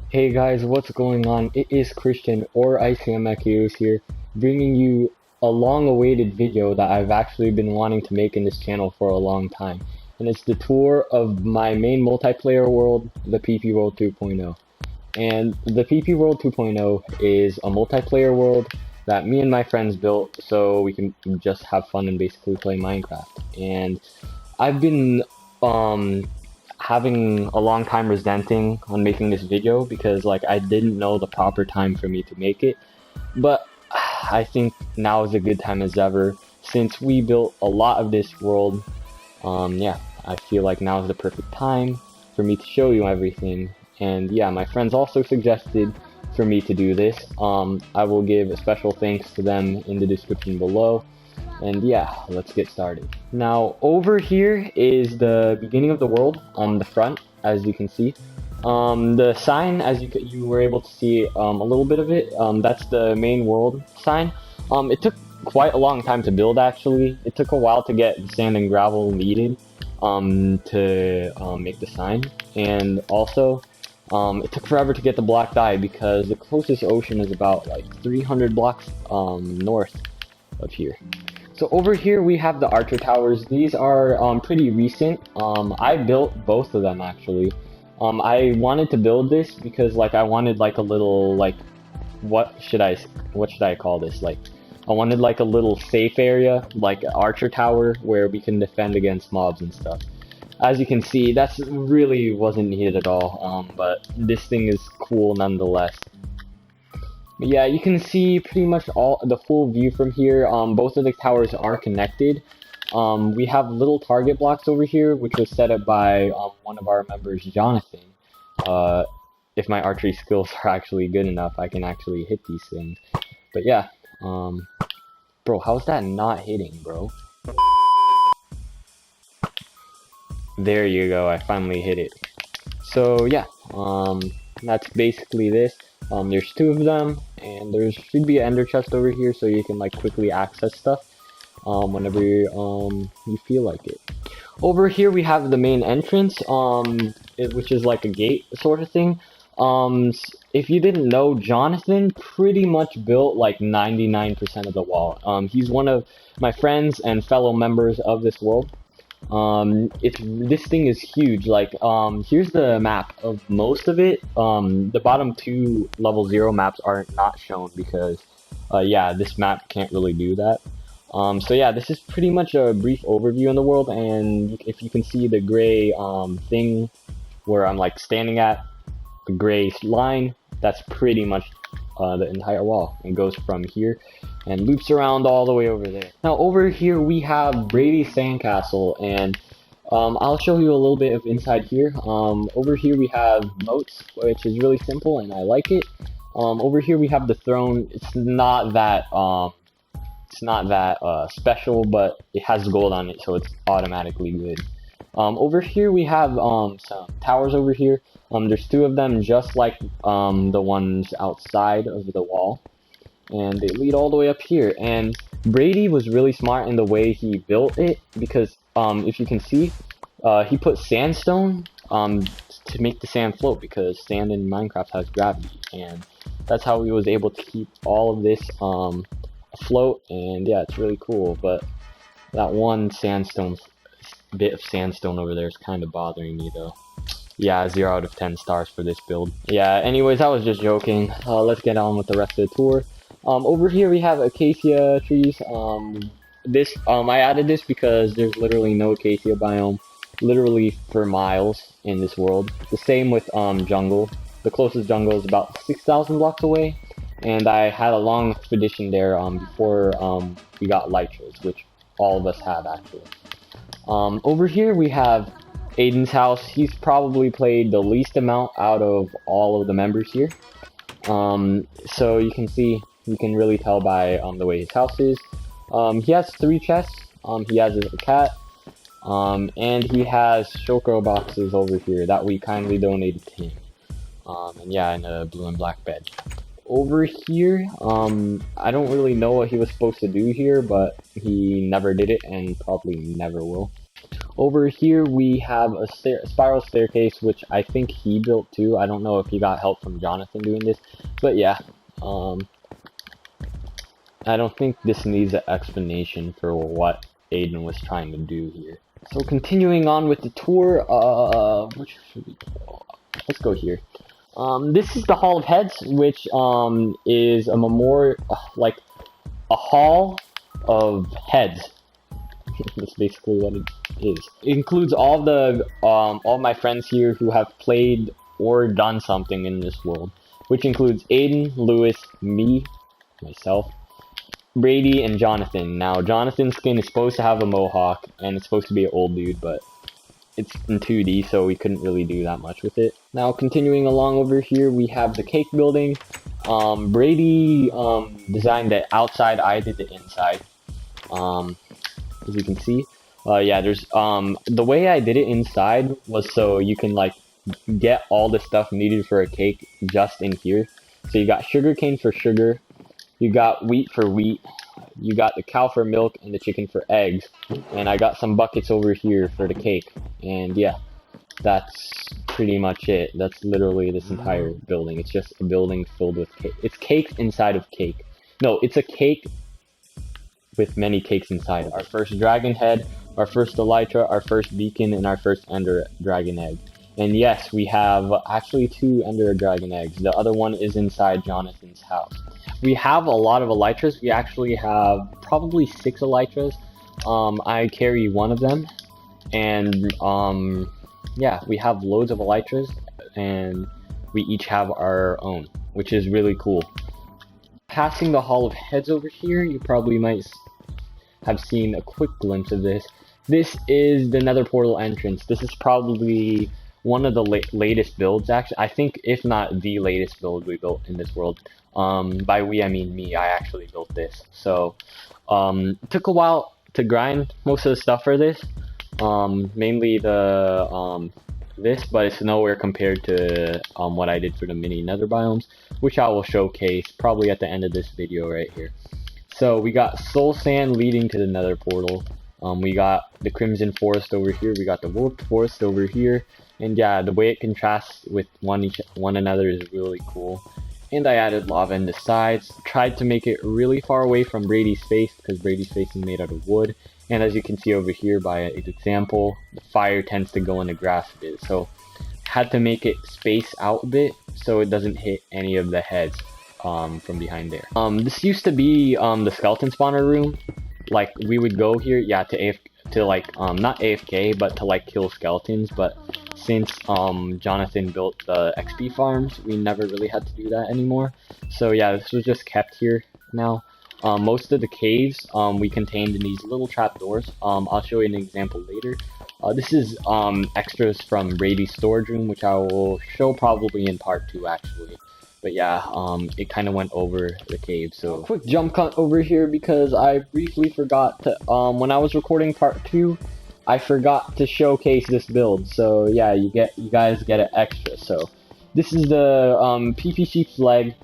Hey guys, what's going on? It is Christian or ICMAKOs here, bringing you a long-awaited video that I've actually been wanting to make in this channel for a long time. And it's the tour of my main multiplayer world, the PP World 2.0. And the PP World 2.0 is a multiplayer world that me and my friends built so we can just have fun and basically play Minecraft. And I've been having a long time resenting on making this video because like I didn't know the proper time for me to make it, but I think now is a good time as ever since we built a lot of this world. Yeah, I feel like now is the perfect time for me to show you everything. And yeah, my friends also suggested for me to do this. I will give a special thanks to them in the description below. And yeah, let's get started. Now, over here is the beginning of the world on the front, as you can see. The sign, as you were able to see a little bit of it, that's the main world sign. It took quite a long time to build, actually. It took a while to get the sand and gravel needed to make the sign. And also, it took forever to get the black dye because the closest ocean is about like 300 blocks north of here. So over here we have the archer towers. These are pretty recent. I built both of them actually. I wanted to build this because like I wanted like a little like what should I call this? Like I wanted like a little safe area, like an archer tower where we can defend against mobs and stuff. As you can see, that's really wasn't needed at all. But this thing is cool nonetheless. But yeah, you can see pretty much all the full view from here. Both of the towers are connected. We have little target blocks over here, which was set up by one of our members, Jonathan. If my archery skills are actually good enough, I can actually hit these things. But yeah, bro, how's that not hitting, bro? There you go, I finally hit it. So yeah, that's basically this. There's two of them, and there should be an ender chest over here so you can like quickly access stuff whenever you feel like it. Over here we have the main entrance, which is like a gate sort of thing. If you didn't know, Jonathan pretty much built like 99% of the wall. He's one of my friends and fellow members of this world. This thing is huge. Like here's the map of most of it. The bottom two level 0 maps are not shown because yeah, this map can't really do that. So yeah, this is pretty much a brief overview in the world, and if you can see the gray thing where I'm like standing at, the gray line, that's pretty much the entire wall, and goes from here and loops around all the way over there. Now over here we have Brady's sandcastle, and I'll show you a little bit of inside here. Over here we have moats, which is really simple and I like it. Over here we have the throne. It's not that special, but it has gold on it, so it's automatically good. Over here we have some towers over here. There's two of them just like the ones outside of the wall, and they lead all the way up here. And Brady was really smart in the way he built it because if you can see, he put sandstone to make the sand float because sand in Minecraft has gravity, and that's how he was able to keep all of this afloat. And yeah, it's really cool. But that one bit of sandstone over there is kind of bothering me though. Yeah, 0 out of 10 stars for this build. Yeah, anyways, I was just joking. Let's get on with the rest of the tour. Over here we have acacia trees. I added this because there's literally no acacia biome, literally for miles in this world. The same with jungle. The closest jungle is about 6,000 blocks away, and I had a long expedition there before we got lychas, which all of us have actually. Over here we have Aidan's house. He's probably played the least amount out of all of the members here. So you can see, you can really tell by the way his house is. He has 3 chests. He has a cat. And he has Shokro boxes over here that we kindly donated to him. And yeah, in a blue and black bed. Over here, I don't really know what he was supposed to do here, but he never did it and probably never will. Over here we have a spiral staircase, which I think he built too. I don't know if he got help from Jonathan doing this, but yeah. I don't think this needs an explanation for what Aidan was trying to do here. So continuing on with the tour, which should we go? Let's go here. This is the Hall of Heads, which is a memorial, like a hall of heads. That's basically what it is. It includes all the all my friends here who have played or done something in this world, which includes Aidan, Lewis, me, myself, Brady, and Jonathan. Now, Jonathan's skin is supposed to have a mohawk, and it's supposed to be an old dude, but it's in 2D, so we couldn't really do that much with it. Now, continuing along over here, we have the cake building. Brady designed the outside, I did the inside. As you can see, yeah, there's the way I did it inside was so you can like get all the stuff needed for a cake just in here. So you got sugarcane for sugar, you got wheat for wheat, you got the cow for milk, and the chicken for eggs. And I got some buckets over here for the cake. And yeah, that's pretty much it. That's literally this entire building. It's just a building filled with cake. It's cakes inside of cake. No, it's a cake with many cakes inside. Our first dragon head, our first elytra, our first beacon, and our first ender dragon egg. And yes, we have actually 2 ender dragon eggs. The other one is inside Jonathan's house. We have a lot of elytras. We actually have probably 6 elytras. I carry one of them. And yeah, we have loads of elytras, and we each have our own, which is really cool. Passing the Hall of Heads over here, you probably might have seen a quick glimpse of this. This is the Nether portal entrance. This is probably one of the latest builds, actually. I think, if not the latest build we built in this world. By we, I mean me. I actually built this. So, it took a while to grind most of the stuff for this. Mainly the, this, but it's nowhere compared to, what I did for the mini Nether biomes, which I will showcase probably at the end of this video right here. So, we got soul sand leading to the Nether portal. We got the Crimson Forest over here. We got the Warped Forest over here. And yeah, the way it contrasts with one another is really cool. And I added lava in the sides. Tried to make it really far away from Brady's face, because Brady's face is made out of wood. And as you can see over here by an example, the fire tends to go in the grass a bit. So had to make it space out a bit so it doesn't hit any of the heads from behind there. This used to be the skeleton spawner room. Like, we would go here, yeah, to like not AFK, but to like kill skeletons. But since Jonathan built the XP farms, we never really had to do that anymore. So yeah, this was just kept here now. Most of the caves we contained in these little trapdoors. I'll show you an example later. This is extras from Brady's storage room, which I will show probably in part 2 actually. But yeah, it kind of went over the cave. So quick jump cut over here because I briefly forgot to, when I was recording part 2, I forgot to showcase this build. So yeah, you guys get an extra. So this is the PP Sheep's leg.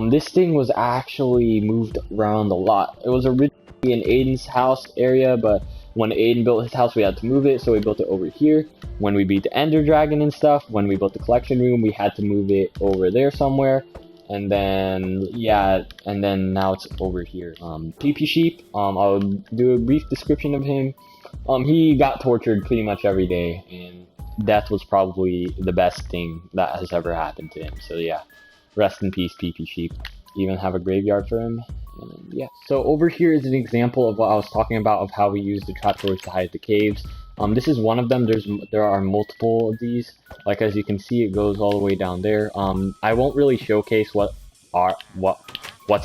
This thing was actually moved around a lot. It was originally in Aidan's house area, but when Aidan built his house, we had to move it, so we built it over here. When we beat the Ender Dragon and stuff, when we built the collection room, we had to move it over there somewhere. And then, yeah, and then now it's over here. PP Sheep, I'll do a brief description of him. He got tortured pretty much every day, and death was probably the best thing that has ever happened to him. So yeah, rest in peace, PP Sheep. Even have a graveyard for him. And yeah. So over here is an example of what I was talking about, of how we use the trapdoors to hide the caves. This is one of them. There are multiple of these. Like, as you can see, it goes all the way down there. I won't really showcase what's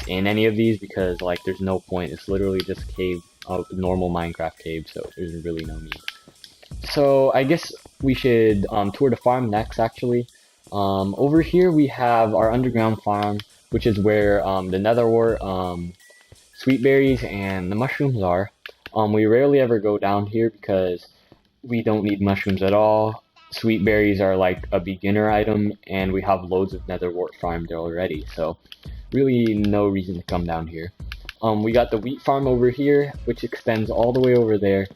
in any of these, because like there's no point. It's literally just cave, normal Minecraft cave, so there's really no need. So I guess we should tour the farm next actually. Over here we have our underground farm, which is where the netherwort, sweet berries, and the mushrooms are. We rarely ever go down here because we don't need mushrooms at all. Sweet berries are like a beginner item, and we have loads of netherwort farmed already, so really no reason to come down here. We got the wheat farm over here, which extends all the way over there.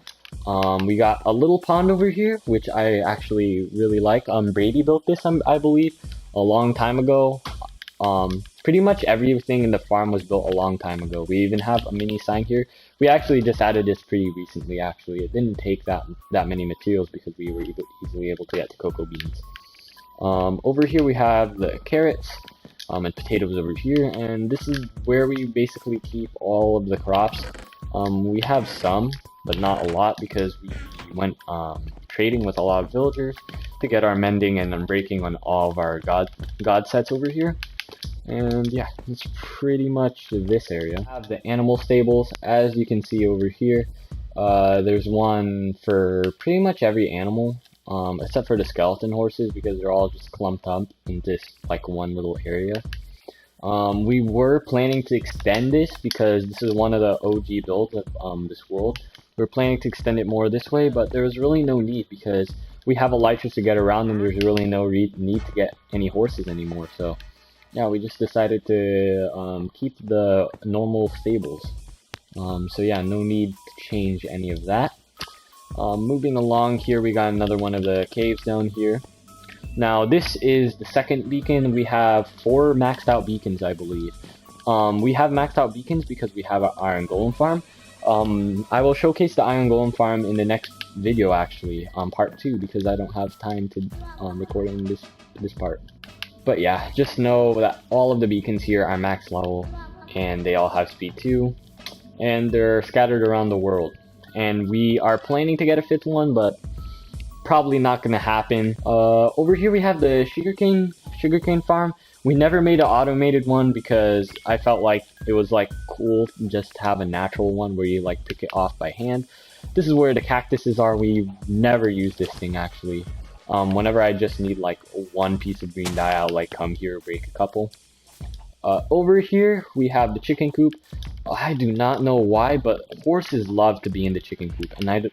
We got a little pond over here, which I actually really like. Brady built this, I believe, a long time ago. Pretty much everything in the farm was built a long time ago. We even have a mini sign here. We actually just added this pretty recently, actually. It didn't take that many materials because we were easily able to get to cocoa beans. Over here we have the carrots, and potatoes over here, and this is where we basically keep all of the crops. We have some, but not a lot, because we went trading with a lot of villagers to get our mending and unbreaking on all of our god sets over here. And yeah, that's pretty much this area. We have the animal stables, as you can see over here. There's one for pretty much every animal, except for the skeleton horses, because they're all just clumped up in this like one little area. We were planning to extend this because this is one of the OG builds of this world. We're planning to extend it more this way, but there was really no need because we have elytras to get around, and there's really no need to get any horses anymore. So yeah, we just decided to keep the normal stables. So yeah, no need to change any of that. Moving along here, we got another one of the caves down here. Now, this is the second beacon. We have 4 maxed out beacons, I believe. We have maxed out beacons because we have an iron golem farm. I will showcase the iron golem farm in the next video, actually, part 2, because I don't have time to record in this part. But yeah, just know that all of the beacons here are max level, and they all have speed 2, and they're scattered around the world. And we are planning to get a 5th one, but probably not gonna happen. Over here we have the sugarcane farm. We never made an automated one because I felt like it was like cool just to have a natural one where you like pick it off by hand. This is where the cactuses are. We never use this thing actually. Whenever I just need like one piece of green dye, I'll like come here, break a couple. Over here we have the chicken coop. I do not know why, but horses love to be in the chicken coop, and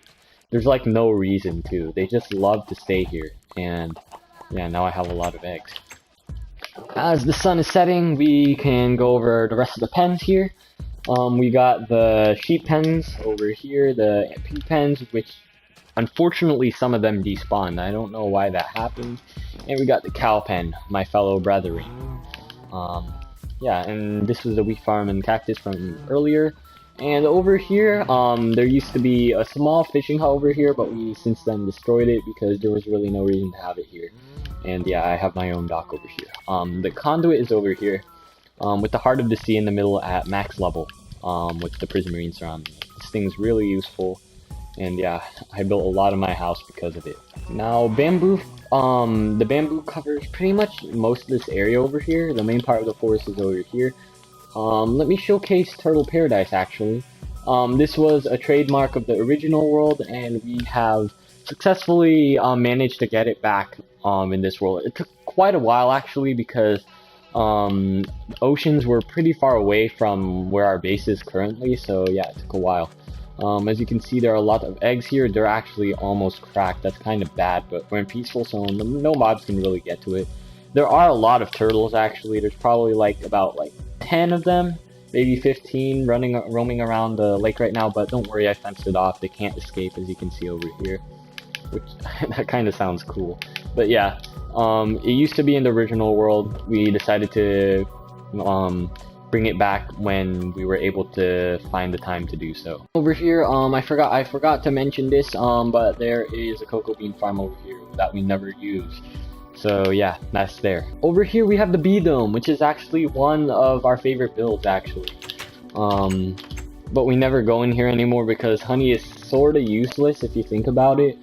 there's like no reason to. They just love to stay here, and yeah, now I have a lot of eggs. As the sun is setting, we can go over the rest of the pens here. We got the sheep pens over here, the pig pens, which unfortunately some of them despawned. I don't know why that happened. And we got the cow pen, my fellow brethren. Yeah, and this was the wheat farm and cactus from earlier. And over here, there used to be a small fishing hut over here, but we since then destroyed it because there was really no reason to have it here. And yeah, I have my own dock over here. The conduit is over here, with the heart of the sea in the middle at max level, with the prismarine surrounding it. This thing's really useful, and yeah, I built a lot of my house because of it. Now, bamboo, the bamboo covers pretty much most of this area over here. The main part of the forest is over here. Let me showcase Turtle Paradise, actually. This was a trademark of the original world, and we have successfully managed to get it back in this world. It took quite a while, actually, because the oceans were pretty far away from where our base is currently, so yeah, it took a while. As you can see, there are a lot of eggs here. They're actually almost cracked. That's kind of bad, but we're in peaceful, so no mobs can really get to it. There are a lot of turtles, actually. There's probably like about 10 of them, maybe 15 roaming around the lake right now, but don't worry, I fenced it off. They can't escape, as you can see over here, which that kind of sounds cool. But yeah, it used to be in the original world. We decided to bring it back when we were able to find the time to do so. Over here, I forgot to mention this, but there is a cocoa bean farm over here that we never used. So yeah, that's there. Over here we have the bee dome, which is actually one of our favorite builds, actually. But we never go in here anymore because honey is sort of useless if you think about it.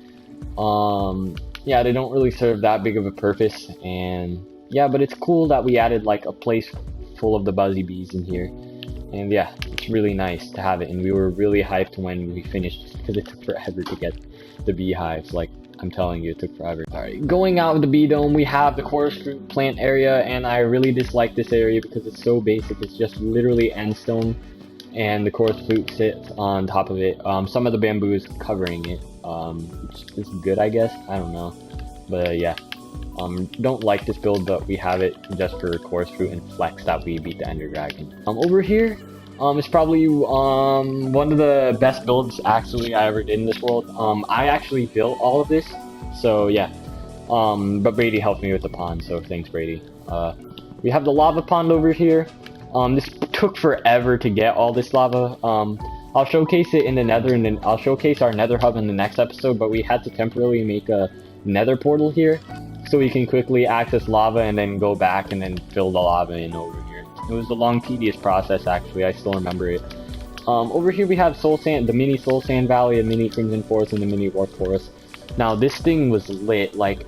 Yeah, they don't really serve that big of a purpose, and yeah, but it's cool that we added like a place full of the buzzy bees in here. And yeah, it's really nice to have it, and we were really hyped when we finished just because it took forever to get the beehives. Like, I'm telling you, it took forever. Alright, going out of the bee dome, we have the chorus fruit plant area, and I really dislike this area because it's so basic. It's just literally endstone, and the chorus fruit sits on top of it. Some of the bamboo is covering it, which is good, I guess. I don't know, but yeah. Don't like this build, but we have it just for course fruit and flex that we beat the Ender Dragon. Over here, it's probably one of the best builds actually I ever did in this world. I actually built all of this, so yeah. But Brady helped me with the pond, so thanks, Brady. We have the lava pond over here. This took forever to get all this lava. I'll showcase it in the Nether, and then I'll showcase our Nether hub in the next episode. But we had to temporarily make a Nether portal here, so we can quickly access lava and then go back and then fill the lava in over here. It was a long, tedious process, actually. I still remember it. Over here we have Soul Sand, the mini Soul Sand Valley, the mini Crimson Forest, and the mini Warp Forest. Now this thing was lit. Like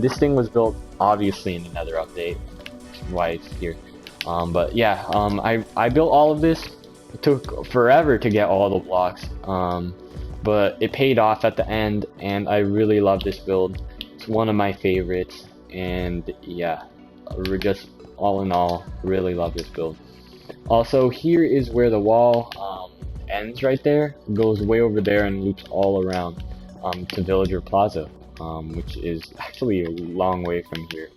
this thing was built obviously in the Nether update. That's why it's here. But yeah, I built all of this. It took forever to get all the blocks. But it paid off at the end, and I really love this build. It's one of my favorites, and yeah, we're just all in all really love this build. Also, here is where the wall ends right there. It goes way over there and loops all around to Villager Plaza, which is actually a long way from here.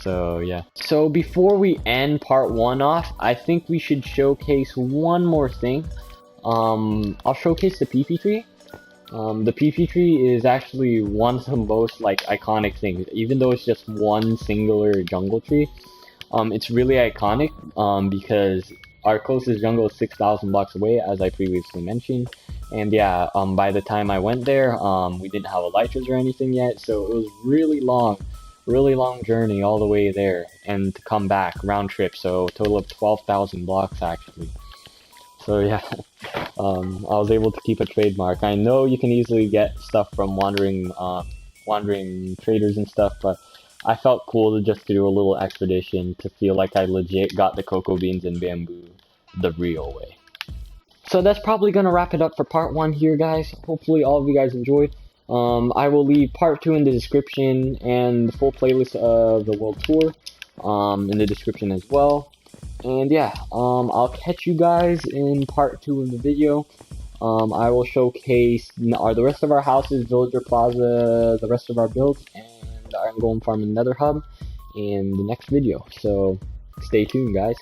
So yeah. So before we end part 1 off, I think we should showcase one more thing. I'll showcase the PP tree. The PP tree is actually one of the most like iconic things, even though it's just one singular jungle tree. It's really iconic because our closest jungle is 6,000 blocks away, as I previously mentioned. And yeah, by the time I went there, we didn't have elytras or anything yet, so it was really long journey all the way there, and to come back round trip. So a total of 12,000 blocks actually. So yeah, I was able to keep a trademark. I know you can easily get stuff from wandering traders and stuff, but I felt cool to just do a little expedition to feel like I legit got the cocoa beans and bamboo the real way. So that's probably gonna wrap it up for part 1 here, guys. Hopefully all of you guys enjoyed. I will leave part 2 in the description, and the full playlist of the world tour in the description as well. And yeah, I'll catch you guys in part 2 of the video. I will showcase the rest of our houses, Villager Plaza, the rest of our builds, and I'm going farm in Nether Hub in the next video. So stay tuned, guys.